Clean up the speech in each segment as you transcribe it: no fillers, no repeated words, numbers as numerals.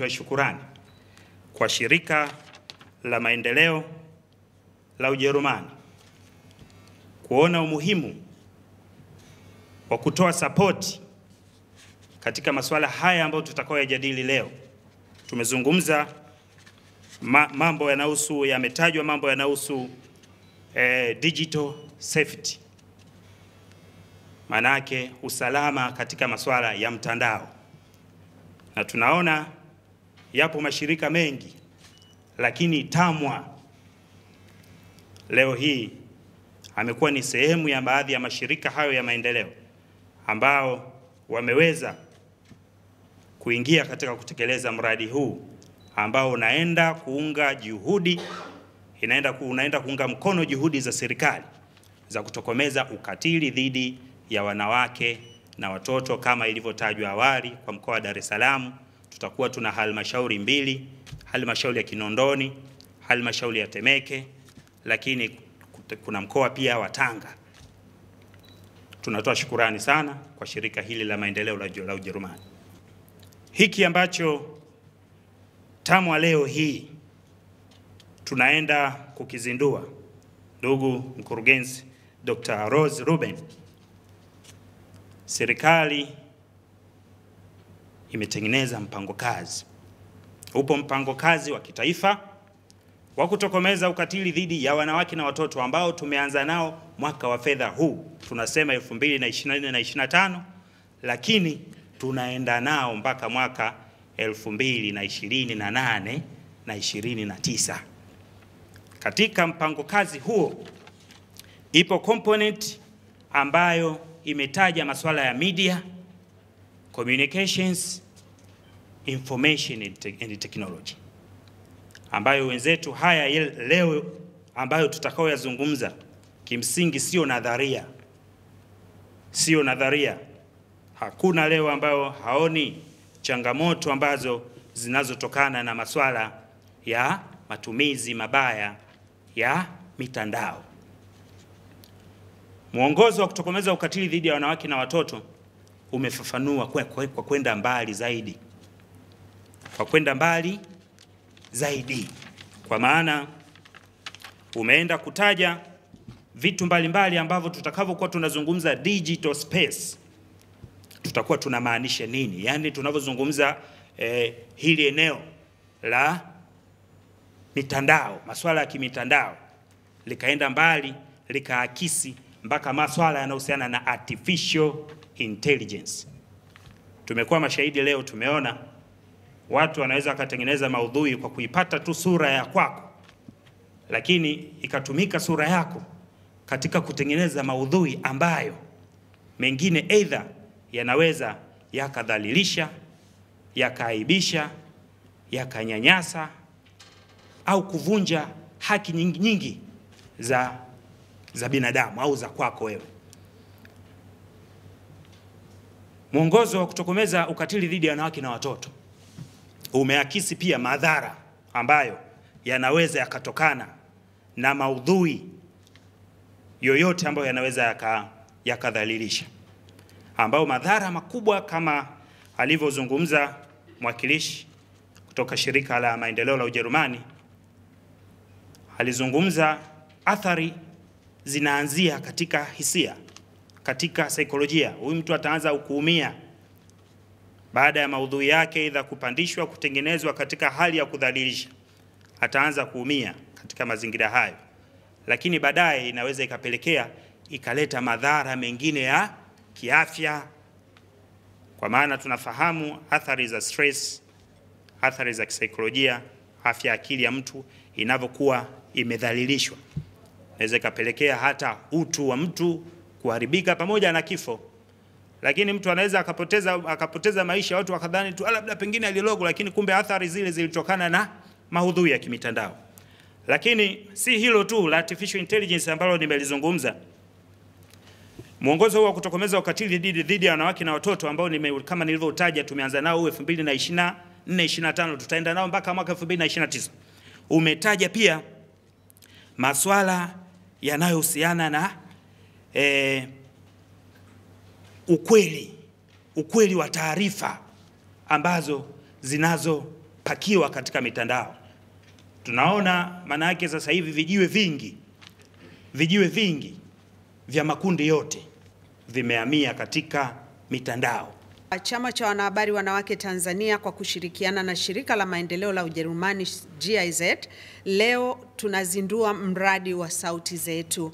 nitoe shukurani kwa shirika la maendeleo la Ujerumani kuona umuhimu wa kutoa support katika masuala haya ambayo tutakayoyajadili leo. Tumezungumza mambo yanayohusu, yametajwa mambo yanayohusu digital safety, manake usalama katika masuala ya mtandao, na tunaona yapo mashirika mengi, lakini TAMWA leo hii amekuwa ni sehemu ya baadhi ya mashirika hayo ya maendeleo ambao wameweza kuingia katika kutekeleza mradi huu ambao unaenda kuunga juhudi, unaenda kuunga mkono juhudi za serikali za kutokomeza ukatili dhidi ya wanawake na watoto. Kama ilivyotajwa awali, kwa mkoa wa Dar es Salaam tutakuwa tuna halmashauri mbili, halmashauri ya Kinondoni, halmashauri ya Temeke, lakini kuna mkoa pia wa Tanga. Tunatoa shukurani sana kwa shirika hili la maendeleo la Ujerumani. Hiki ambacho TAMWA leo hii tunaenda kukizindua, ndugu mkurugenzi Dr. Rose Ruben, serikali imetengeneza mpango kazi. Upo mpango kazi wa kitaifa wa kutokomeza ukatili dhidi ya wanawake na watoto ambao tumeanza nao mwaka wa fedha huu, tunasema 2024 na 25, lakini tunaenda nao mpaka mwaka 2028 na 29. Katika mpango kazi huo ipo component ambayo imetaja masuala ya media, communications, information and technology, ambayo wenzetu haya leo ambayo tutakaoyazungumza kimsingi sio nadharia. Sio nadharia. Hakuna leo ambayo haoni changamoto ambazo zinazotokana na masuala ya matumizi mabaya ya mitandao. Mwongozo wa kutokomeza ukatili dhidi ya wanawake na watoto umefafanua kwa kwenda mbali zaidi. Kwa kwenda mbali zaidi. Kwa maana umeenda kutaja vitu mbalimbali ambavyo tutakavyokuwa tunazungumza digital space, tutakuwa tunamaanisha nini? Yaani tunavyozungumza hili eneo la mitandao, masuala ya kimitandao, likaenda mbali, likaakisi mpaka masuala yanayohusiana na artificial intelligence. Tumekuwa mashahidi leo, tumeona watu wanaweza kutengeneza maudhui kwa kuipata tu sura ya kwako, lakini ikatumika sura yako katika kutengeneza maudhui ambayo mengine either yanaweza yakadhalilisha, yakaaibisha, yakanyanyasa au kuvunja haki nyingi za binadamu au za kwako wewe. Mwongozo wa kutokomeza ukatili dhidi ya wanawake na watoto umeakisi pia madhara ambayo yanaweza yakatokana na maudhui yoyote ambayo yanaweza yakadhalilisha, ambao madhara makubwa kama alivyozungumza mwakilishi kutoka shirika la maendeleo la Ujerumani. Alizungumza athari zinaanzia katika hisia, katika saikolojia. Huyu mtu ataanza kuumia baada ya maudhui yake aidha kupandishwa, kutengenezwa katika hali ya kudhalilisha. Ataanza kuumia katika mazingira hayo, lakini baadaye inaweza ikapelekea ikaleta madhara mengine ya kiafya, kwa maana tunafahamu athari za stress, athari za kisaikolojia, afya akili ya mtu inavyokuwa imedhalilishwa, inaweza ikapelekea hata utu wa mtu kuharibika pamoja na kifo. Lakini mtu anaweza akapoteza maisha, watu wakadhani tu labda pengine alilogo, lakini kumbe athari zile zilitokana na maudhui ya kimitandao. Lakini si hilo tu la artificial intelligence ambalo nimelizungumza. Mwongozo wa kutokomeza ukatili dhidi ya wanawake na watoto ambao kama nilivyotaja tumeanza nao 2024-25, tutaenda nao mpaka mwaka 2029. Umetaja pia masuala yanayohusiana na ukweli wa taarifa ambazo vinapakiwa katika mitandao. Tunaona maana yake sasa hivi vijiwe vingi vya makundi yote vimehamia katika mitandao. Chama cha Wanahabari Wanawake Tanzania kwa kushirikiana na Shirika la Maendeleo la Ujerumani GIZ, leo tunazindua mradi wa Sauti Zetu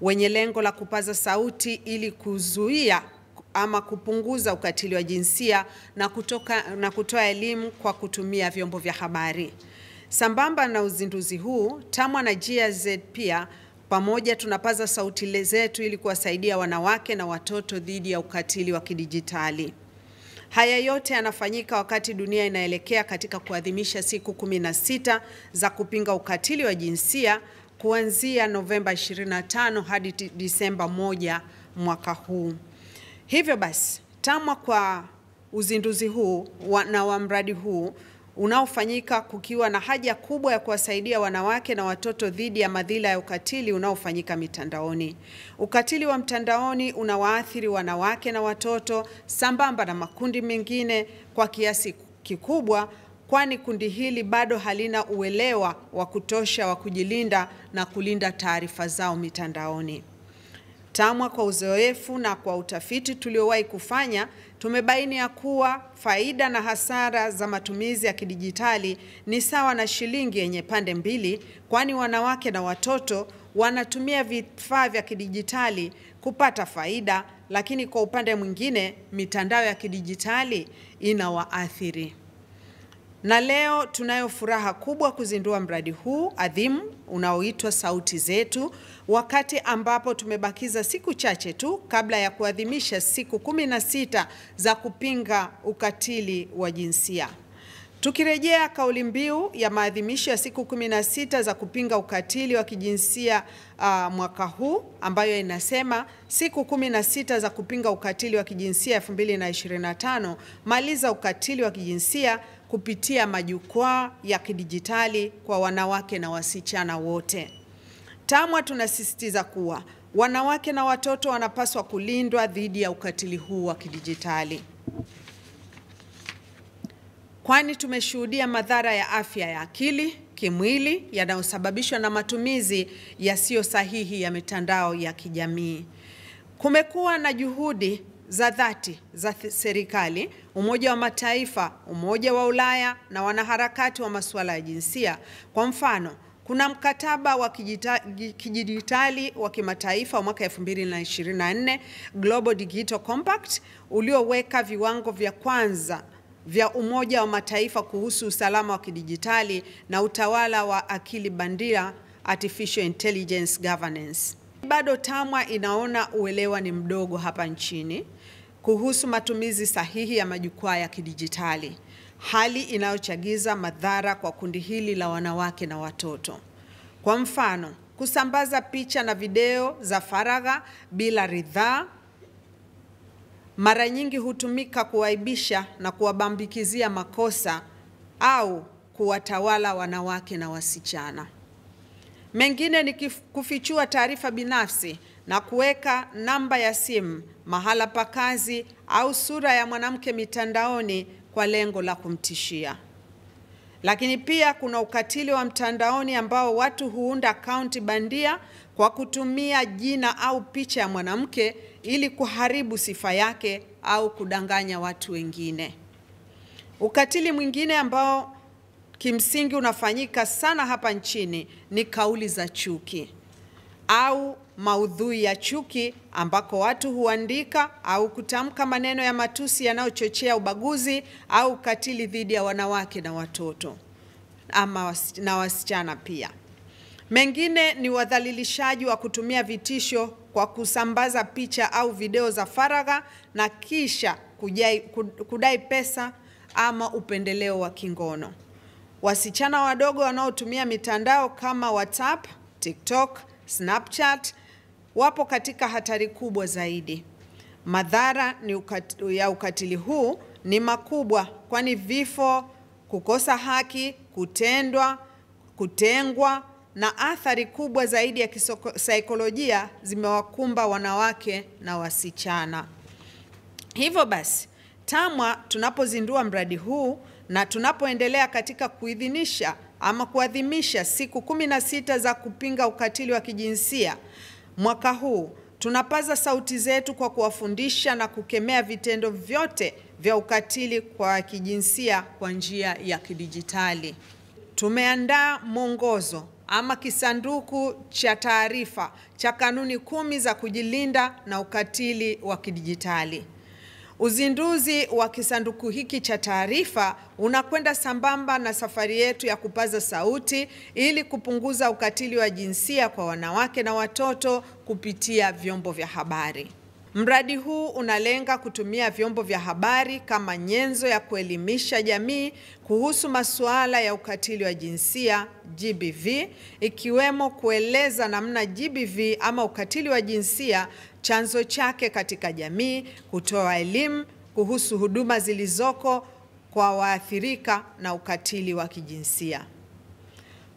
wenye lengo la kupaza sauti ili kuzuia ama kupunguza ukatili wa jinsia na kutoa elimu kwa kutumia vyombo vya habari. Sambamba na uzinduzi huu, TAMWA na GIZ pia pamoja tunapaza sauti zetu ili kuwasaidia wanawake na watoto dhidi ya ukatili wa kidijitali. Haya yote yanafanyika wakati dunia inaelekea katika kuadhimisha siku 16 za kupinga ukatili wa jinsia kuanzia Novemba 25 hadi Disemba 1 mwaka huu. Hivyo basi, TAMWA kwa uzinduzi huu na wa mradi huu unaofanyika kukiwa na haja kubwa ya kuwasaidia wanawake na watoto dhidi ya madhila ya ukatili unaofanyika mitandaoni. Ukatili wa mtandaoni unawaathiri wanawake na watoto sambamba na makundi mengine kwa kiasi kikubwa, kwani kundi hili bado halina uelewa wa kutosha wa kujilinda na kulinda taarifa zao mitandaoni. TAMWA kwa uzoefu na kwa utafiti tuliowahi kufanya, tumebaini ya kuwa faida na hasara za matumizi ya kidijitali ni sawa na shilingi yenye pande mbili, kwani wanawake na watoto wanatumia vifaa vya kidijitali kupata faida, lakini kwa upande mwingine mitandao ya kidijitali inawaathiri. Na leo tunayo furaha kubwa kuzindua mradi huu adhimu unaoitwa Sauti Zetu, wakati ambapo tumebakiza siku chache tu kabla ya kuadhimisha siku 16 za kupinga ukatili wa jinsia. Tukirejea kauli mbiu ya maadhimisho ya siku 16 za kupinga ukatili wa kijinsia mwaka huu, ambayo inasema siku 16 za kupinga ukatili wa kijinsia 2025, maliza ukatili wa kijinsia kupitia majukwaa ya kidijitali kwa wanawake na wasichana wote. TAMWA tunasisitiza kuwa wanawake na watoto wanapaswa kulindwa dhidi ya ukatili huu wa kidijitali, kwani tumeshuhudia madhara ya afya ya akili, kimwili yanayosababishwa na matumizi yasiyo sahihi ya mitandao ya kijamii. Kumekuwa na juhudi za dhati za serikali, Umoja wa Mataifa, Umoja wa Ulaya na wanaharakati wa masuala ya jinsia. Kwa mfano, kuna mkataba wa kidijitali wa kimataifa wa mwaka 2024, Global Digital Compact, ulioweka viwango vya kwanza vya Umoja wa Mataifa kuhusu usalama wa kidijitali na utawala wa akili bandia, Artificial Intelligence Governance. Bado TAMWA inaona uelewa ni mdogo hapa nchini kuhusu matumizi sahihi ya majukwaa ya kidijitali, hali inayochagiza madhara kwa kundi hili la wanawake na watoto. Kwa mfano, kusambaza picha na video za faragha bila ridhaa mara nyingi hutumika kuwaibisha na kuwabambikizia makosa au kuwatawala wanawake na wasichana. Mengine ni kufichua taarifa binafsi na kuweka namba ya simu, mahala pa kazi au sura ya mwanamke mitandaoni kwa lengo la kumtishia. Lakini pia kuna ukatili wa mtandaoni ambao watu huunda akaunti bandia kwa kutumia jina au picha ya mwanamke ili kuharibu sifa yake au kudanganya watu wengine. Ukatili mwingine ambao kimsingi unafanyika sana hapa nchini ni kauli za chuki au maudhui ya chuki, ambako watu huandika au kutamka maneno ya matusi yanayochochea ubaguzi au ukatili dhidi ya wanawake na watoto na wasichana pia. Mengine ni wadhalilishaji wa kutumia vitisho kwa kusambaza picha au video za faragha na kisha kudai pesa ama upendeleo wa kingono. Wasichana wadogo wanaotumia mitandao kama WhatsApp, TikTok, Snapchat wapo katika hatari kubwa zaidi. Madhara ya ukatili huu ni makubwa, kwani vifo, kukosa haki, kutengwa na athari kubwa zaidi ya kisaikolojia zimewakumba wanawake na wasichana. Hivyo basi, TAMWA tunapozindua mradi huu na tunapoendelea katika kuidhinisha ama kuadhimisha siku 16 za kupinga ukatili wa kijinsia mwaka huu, tunapaza sauti zetu kwa kuwafundisha na kukemea vitendo vyote vya ukatili kwa kijinsia kwa njia ya kidijitali. Tumeandaa mwongozo ama kisanduku cha taarifa cha kanuni 10 za kujilinda na ukatili wa kidijitali. Uzinduzi wa kisanduku hiki cha taarifa unakwenda sambamba na safari yetu ya kupaza sauti ili kupunguza ukatili wa jinsia kwa wanawake na watoto kupitia vyombo vya habari. Mradi huu unalenga kutumia vyombo vya habari kama nyenzo ya kuelimisha jamii kuhusu masuala ya ukatili wa jinsia GBV, ikiwemo kueleza namna GBV ama ukatili wa jinsia chanzo chake katika jamii, kutoa elimu kuhusu huduma zilizoko kwa waathirika na ukatili wa kijinsia.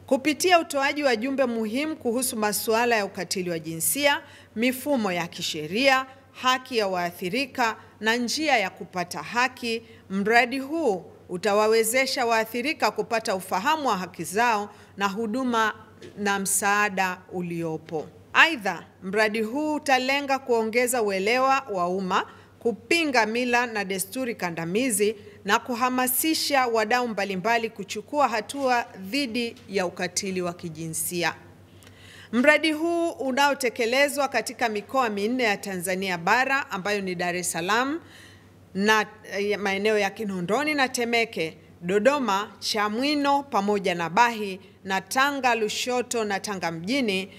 Kupitia utoaji wa jumbe muhimu kuhusu masuala ya ukatili wa jinsia, mifumo ya kisheria, haki ya waathirika na njia ya kupata haki, mradi huu utawawezesha waathirika kupata ufahamu wa haki zao na huduma na msaada uliopo. Aidha, mradi huu utalenga kuongeza uelewa wa umma, kupinga mila na desturi kandamizi na kuhamasisha wadau mbalimbali kuchukua hatua dhidi ya ukatili wa kijinsia. Mradi huu unaotekelezwa katika mikoa 4 ya Tanzania bara ambayo ni Dar es Salaam na maeneo ya Kinondoni na Temeke, Dodoma, Chamwino pamoja na Bahi, na Tanga, Lushoto na Tanga mjini.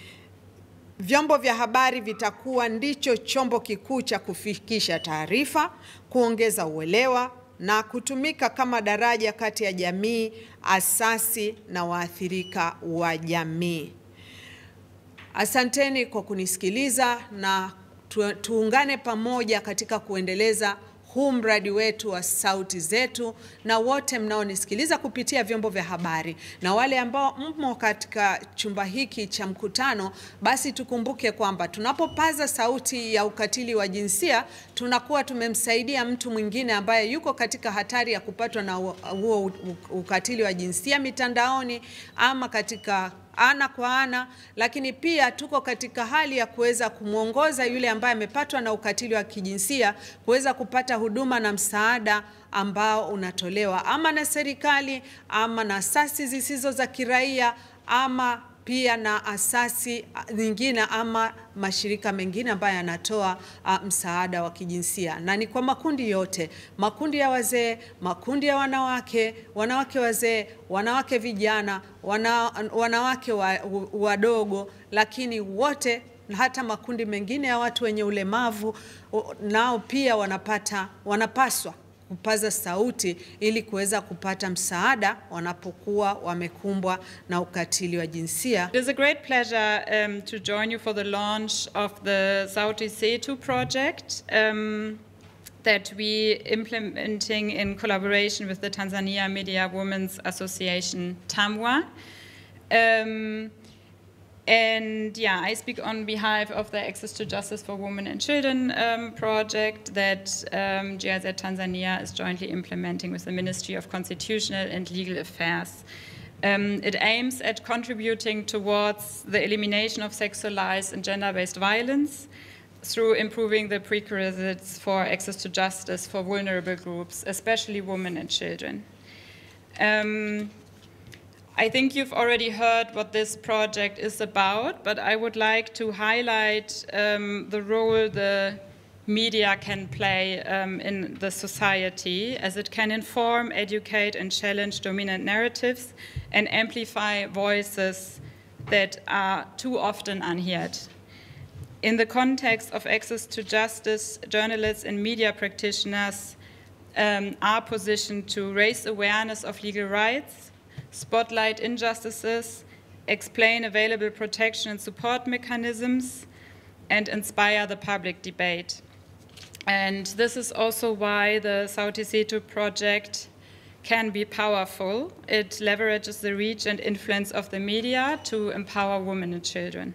Vyombo vya habari vitakuwa ndicho chombo kikuu cha kufikisha taarifa, kuongeza uelewa na kutumika kama daraja kati ya jamii, asasi na waathirika wa jamii. Asanteni kwa kunisikiliza na tuungane pamoja katika kuendeleza huu mradi wetu wa Sauti Zetu, na wote mnaonisikiliza kupitia vyombo vya habari na wale ambao mmo katika chumba hiki cha mkutano, basi tukumbuke kwamba tunapopaza sauti ya ukatili wa jinsia tunakuwa tumemsaidia mtu mwingine ambaye yuko katika hatari ya kupatwa na huo ukatili wa jinsia mitandaoni ama katika ana kwa ana, lakini pia tuko katika hali ya kuweza kumwongoza yule ambaye amepatwa na ukatili wa kijinsia kuweza kupata huduma na msaada ambao unatolewa ama na serikali ama na asasi zisizo za kiraia ama pia na asasi nyingine ama mashirika mengine ambayo yanatoa msaada wa kijinsia. Na ni kwa makundi yote, makundi ya wazee, makundi ya wanawake, wanawake wazee, wanawake vijana, wanawake wadogo, lakini wote, hata makundi mengine ya watu wenye ulemavu nao pia wanapaswa kupaza sauti ili kuweza kupata msaada wanapokuwa wamekumbwa na ukatili wa jinsia. It is a great pleasure to join you for the launch of the Sauti Zetu project that we implementing in collaboration with the Tanzania Media Women's Association, TAMWA. And yeah, I speak on behalf of the Access to Justice for Women and Children project that GIZ Tanzania is jointly implementing with the Ministry of Constitutional and Legal Affairs. It aims at contributing towards the elimination of sexualized and gender-based violence through improving the prerequisites for access to justice for vulnerable groups, especially women and children. I think you've already heard what this project is about, but I would like to highlight the role the media can play in the society, as it can inform, educate, and challenge dominant narratives and amplify voices that are too often unheard. In the context of access to justice, journalists and media practitioners are positioned to raise awareness of legal rights, spotlight injustices, explain available protection and support mechanisms, and inspire the public debate. And this is also why the Sauti Zetu project can be powerful. It leverages the reach and influence of the media to empower women and children.